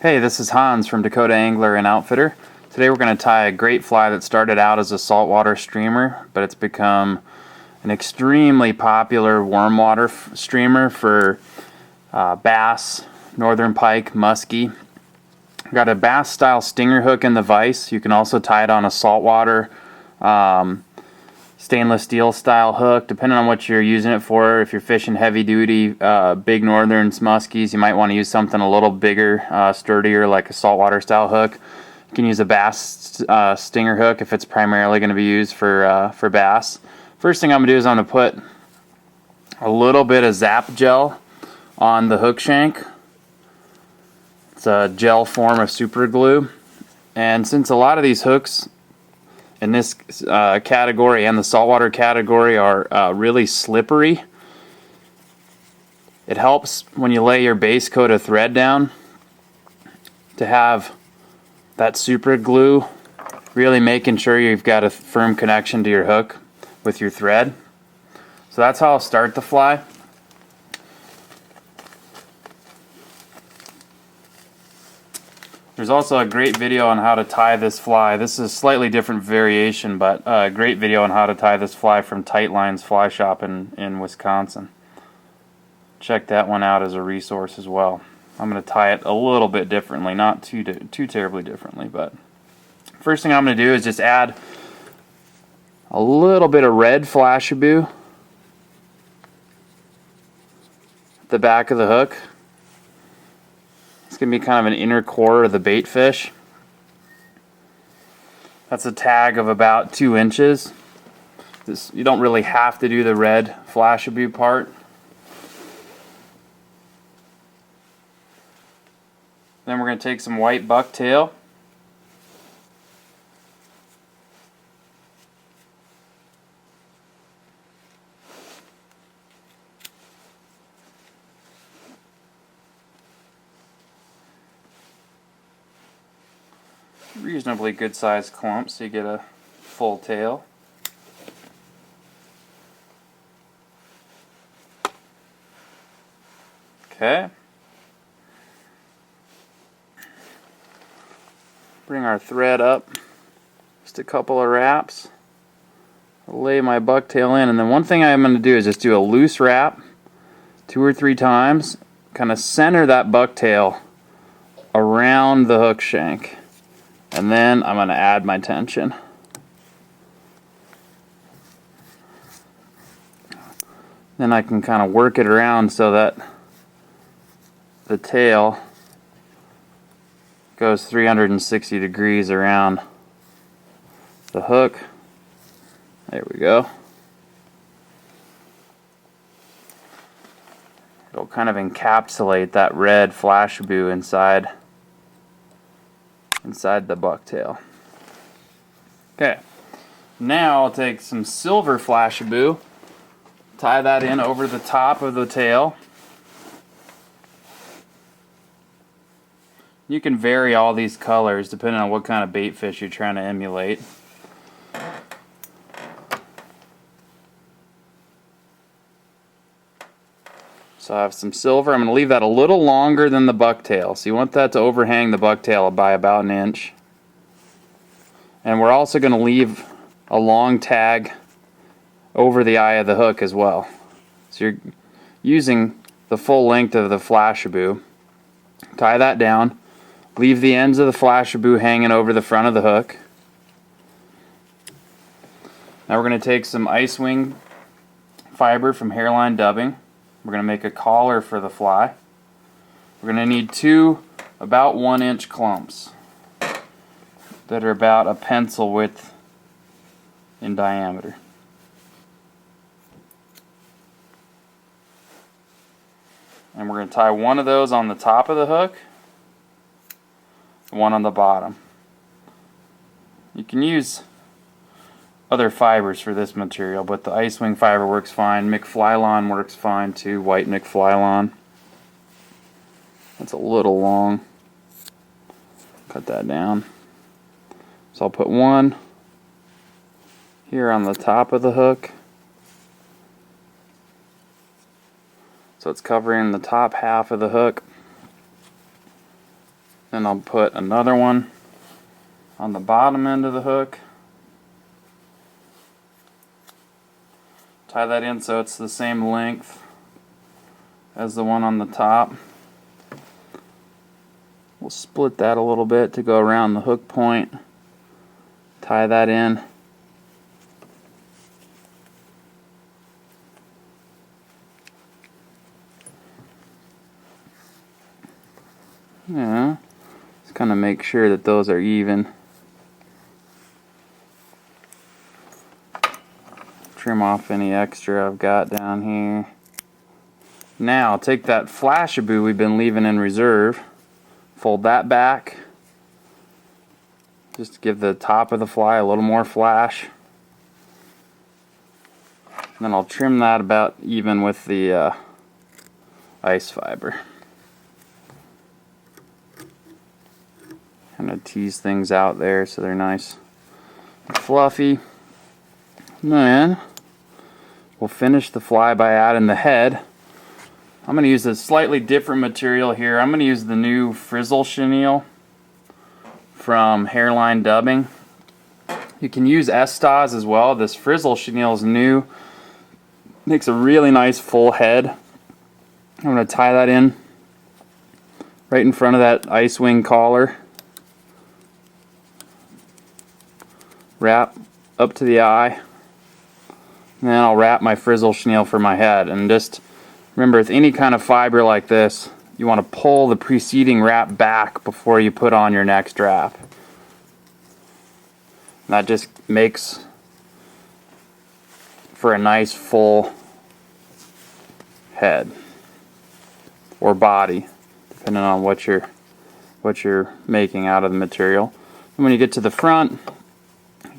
Hey, this is Hans from Dakota Angler and Outfitter. Today we're going to tie a great fly that started out as a saltwater streamer, but it's become an extremely popular warm water streamer for bass, northern pike, muskie. Got a bass style stinger hook in the vise. You can also tie it on a saltwater stainless steel style hook, depending on what you're using it for. If you're fishing heavy duty big northerns, muskies, you might want to use something a little bigger, sturdier, like a saltwater style hook. You can use a bass stinger hook if it's primarily going to be used for bass. First thing I'm going to do is I'm going to put a little bit of Zap gel on the hook shank. It's a gel form of super glue, and since a lot of these hooks in this category and the saltwater category are really slippery, it helps when you lay your base coat of thread down to have that super glue really making sure you've got a firm connection to your hook with your thread. So that's how I'll start the fly. There's also a great video on how to tie this fly. This is a slightly different variation, but a great video on how to tie this fly from Tight Lines Fly Shop in Wisconsin. Check that one out as a resource as well. I'm going to tie it a little bit differently, not too terribly differently, but first thing I'm going to do is just add a little bit of red Flashabou at the back of the hook. It's going to be kind of an inner core of the bait fish. That's a tag of about 2 inches. You don't really have to do the red Flashabou part. Then we're going to take some white bucktail. Reasonably good sized clump so you get a full tail. Okay. Bring our thread up just a couple of wraps. I'll lay my bucktail in, and then one thing I'm going to do is just do a loose wrap 2 or 3 times, kind of center that bucktail around the hook shank. And then I'm going to add my tension. Then I can kind of work it around so that the tail goes 360 degrees around the hook. There we go. It'll kind of encapsulate that red Flashabou inside the bucktail. Okay, now I'll take some silver Flashabou, tie that in over the top of the tail. You can vary all these colors depending on what kind of bait fish you're trying to emulate. So I have some silver. I'm going to leave that a little longer than the bucktail. So you want that to overhang the bucktail by about 1 inch. And we're also going to leave a long tag over the eye of the hook as well. So you're using the full length of the Flashabou. Tie that down. Leave the ends of the Flashabou hanging over the front of the hook. Now we're going to take some ice wing fiber from Hairline Dubbing. We're going to make a collar for the fly. We're going to need 2 about 1 inch clumps that are about a pencil width in diameter. And we're going to tie one of those on the top of the hook, one on the bottom. You can use other fibers for this material, but the ice wing fiber works fine. McFlylon works fine too, white McFlylon. That's a little long. Cut that down. So I'll put one here on the top of the hook. So it's covering the top half of the hook. Then I'll put another one on the bottom end of the hook. Tie that in so it's the same length as the one on the top. We'll split that a little bit to go around the hook point. Tie that in. Yeah, just kind of make sure that those are even. Trim off any extra I've got down here. Now I'll take that Flashabou we've been leaving in reserve, fold that back, just to give the top of the fly a little more flash. And then I'll trim that about even with the ice fiber. Kind of tease things out there so they're nice and fluffy. And then we'll finish the fly by adding the head. I'm going to use a slightly different material here. I'm going to use the new frizzle chenille from Hairline Dubbing. You can use Estes as well. This frizzle chenille is new. Makes a really nice full head. I'm going to tie that in right in front of that ice wing collar. Wrap up to the eye. And then I'll wrap my frizzle chenille for my head. And just remember, with any kind of fiber like this, you want to pull the preceding wrap back before you put on your next wrap. And that just makes for a nice full head or body, depending on what you're making out of the material. And when you get to the front,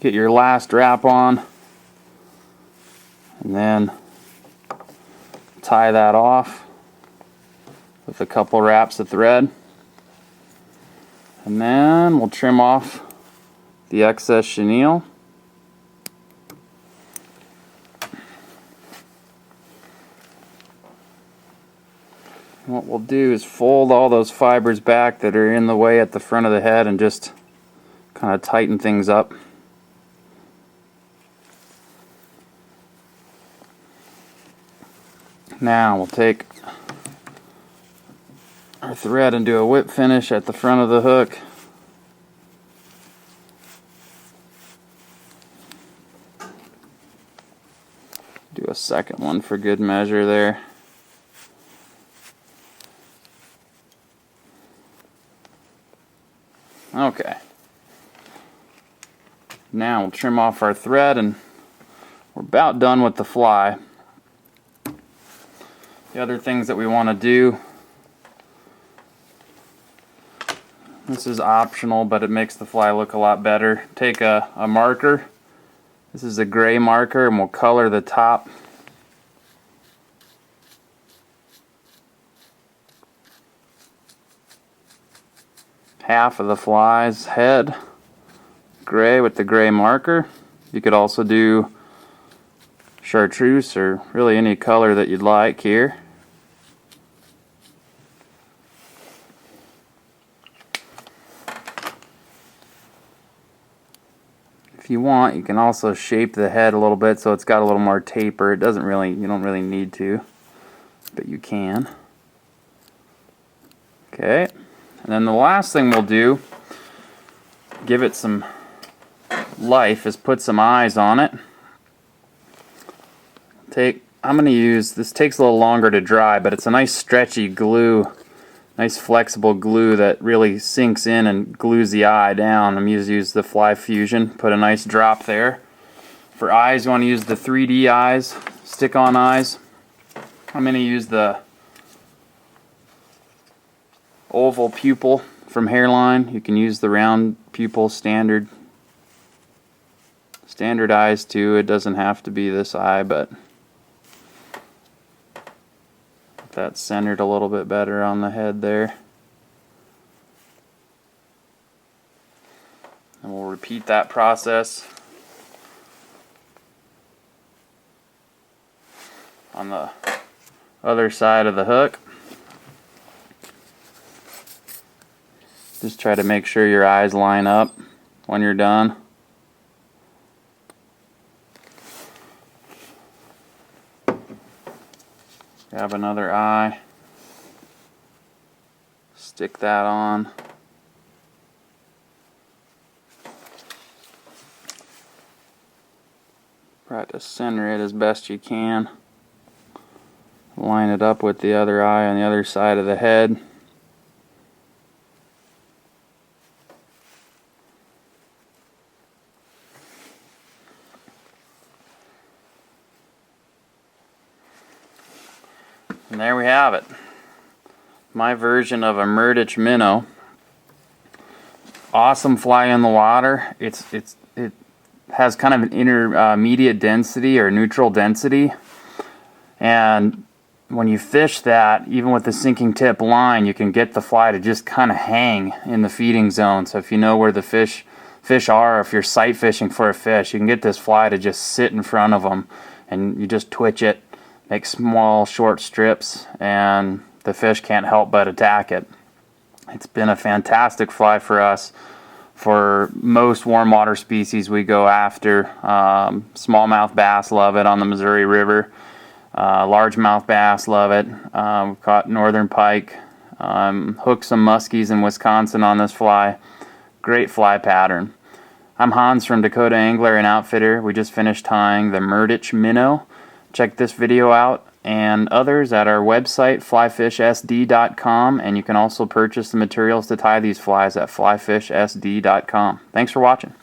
get your last wrap on, and then tie that off with a couple wraps of thread. And then we'll trim off the excess chenille. And what we'll do is fold all those fibers back that are in the way at the front of the head and just kind of tighten things up. Now we'll take our thread and do a whip finish at the front of the hook. Do a second one for good measure there. Okay. Now we'll trim off our thread and we're about done with the fly. The other things that we want to do, this is optional, but it makes the fly look a lot better. Take a marker. This is a gray marker, and we'll color the top. Half of the fly's head gray with the gray marker. You could also do chartreuse or really any color that you'd like here. If you want, you can also shape the head a little bit so it's got a little more taper. It doesn't really, you don't really need to, but you can. Okay, and then the last thing we'll do, give it some life, is put some eyes on it. I'm going to use, this takes a little longer to dry, but it's a nice stretchy glue, nice flexible glue that really sinks in and glues the eye down. I'm going to use the Fly Fusion, put a nice drop there. For eyes, you want to use the 3D eyes, stick-on eyes. I'm going to use the oval pupil from Hairline. You can use the round pupil standard eyes too. It doesn't have to be this eye, but that's centered a little bit better on the head there. And we'll repeat that process on the other side of the hook. Just try to make sure your eyes line up when you're done. Grab another eye, stick that on. Try to center it as best you can. Line it up with the other eye on the other side of the head. And there we have it. My version of a Murdich Minnow. Awesome fly in the water. It has kind of an intermediate density or neutral density. And when you fish that, even with the sinking tip line, you can get the fly to just kind of hang in the feeding zone. So if you know where the fish are, if you're sight fishing for a fish, you can get this fly to just sit in front of them, and you just twitch it, make small short strips, and the fish can't help but attack it. It's been a fantastic fly for us. For most warm water species we go after, smallmouth bass love it on the Missouri River. Largemouth bass love it. We've caught northern pike. Hooked some muskies in Wisconsin on this fly. Great fly pattern. I'm Hans from Dakota Angler and Outfitter. We just finished tying the Murdich Minnow. Check this video out and others at our website, flyfishsd.com, and you can also purchase the materials to tie these flies at flyfishsd.com. Thanks for watching.